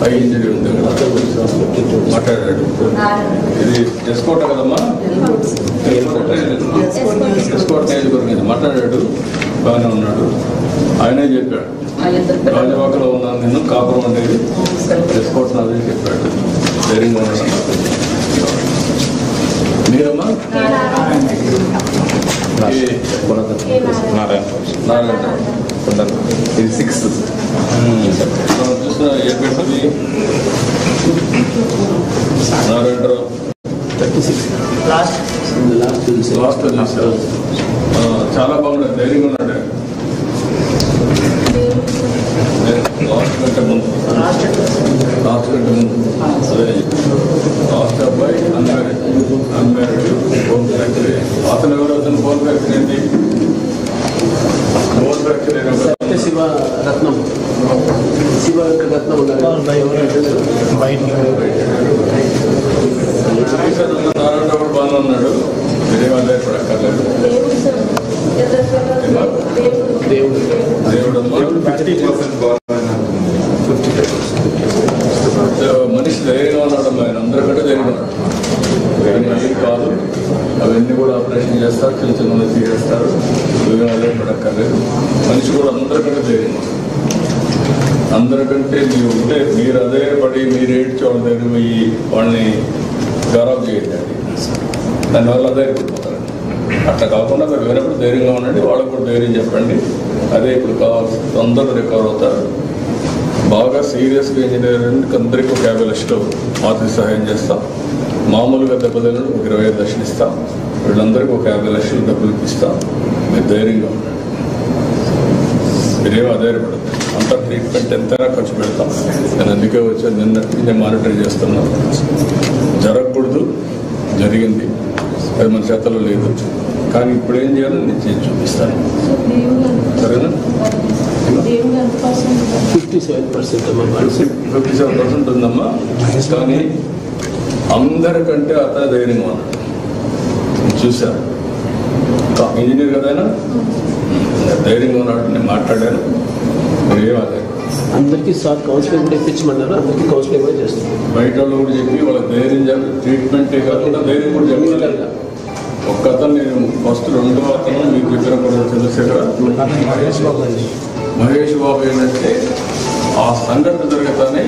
I injury ఉంది మాట్లాడాడు. ఇది ఎస్కోట కదమ్మా, ఎస్కోట్ నియోజకవర్గం మాట్లాడాడు, బాగానే ఉన్నాడు. ఆయనే చెప్పాడు రాజవాకలో ఉన్నాను నేను, కాపురం అనేది ఎస్కోట్ నాది చెప్పాడు. ధైర్యంగా ఉన్నాను. మీరమ్మా నారాయణ ఇది 6th మనం చూసిన ఏ పెట్టుది నారాయణరావు 36 లాస్ట్ చాలా బాగున్నాడు, ధైర్యంగా ఉన్నాడు. లాస్ట్ కంటే ముందు అదే లాస్ట్ అబ్బాయి అన్మ్యారీడ్ ఫోన్ ఫ్యాక్టరీ. అతను ఎవరు? అతను ఫోన్ ఫ్యాక్టరీ ఏంటి? ఫోన్ ఫ్యాక్టరీ శివ రత్నం నారాయణ బాగానే ఉన్నాడు. మీరేం అల్లరిపడక్కర్లేదు. దేవుడు మనిషి ధైర్యంగా ఉన్నాడు. ఆయన అందరికంటే ధైర్యంగా ఉన్నాడు. అవన్నీ కాదు, అవన్నీ కూడా ఆపరేషన్ చేస్తారు, చిన్న చిన్న చేస్తారు. నువ్వేం అల్లరిపడక్కర్లేదు. మనిషి కూడా అందరికంటే ధైర్యంగా ఉన్నాడు. అందరికంటే మీరు ఉంటే మీరు అదే పడి మీరు ఏడ్చోవడం ధైర్యం అయ్యి వాళ్ళని గౌరవం చేయండి. దానివల్ల ధైర్యపడిపోతారు. అట్లా కాకుండా మీరు వినప్పుడు ధైర్యంగా ఉండండి, వాళ్ళకు కూడా ధైర్యం చెప్పండి. అదే ఇప్పుడు కావాల్సి అందరూ రికవర్ అవుతారు. బాగా సీరియస్గా ఇంజనీరింగ్ అందరికీ ఒక 50 లక్షలు ఆర్థిక సహాయం చేస్తాం. మామూలుగా దెబ్బతినడు 25 లక్షలు ఇస్తాం. వీళ్ళందరికీ ఒక 50 లక్షలు డబ్బులు ఇస్తాం. మీరు ధైర్యంగా ఉండండి. మీరేమో అధైర్యపడదు. అంత ట్రీట్మెంట్ ఎంతైనా ఖర్చు పెడతాం. నేను అందుకే వచ్చాను. నేను మానిటర్ చేస్తున్నాను. జరగకూడదు, జరిగింది, అది మన చేతలో లేదు. కానీ ఇప్పుడు ఏం చేయాలో నేను చేసి చూపిస్తాను. సరేనా? 57% ఉందమ్మా. కానీ అందరికంటే అతను ధైర్యంగా ఉన్నాడు. చూశాను. ఇంజనీర్ కదైనా ధైర్యంగా ఉన్నాడు. నేను మాట్లాడాను. మీరేమదే అందరికీ సార్ కౌన్సిలింగ్ కూడా ఇప్పించమన్నారు. అందరికీ కౌన్సిలింగ్ కూడా చేస్తున్నారు. బయట వాళ్ళు కూడా చెప్పి వాళ్ళకి ధైర్యం ట్రీట్మెంటే కాకుండా ధైర్యం కూడా చెప్పాలి. ఒక్క అతను నేను ఫస్ట్ రెండో అతను మీకు ఇద్దరు కూడా చంద్రశేఖర్ మహేష్ బాబు ఏంటంటే ఆ సంఘటన జరగతానే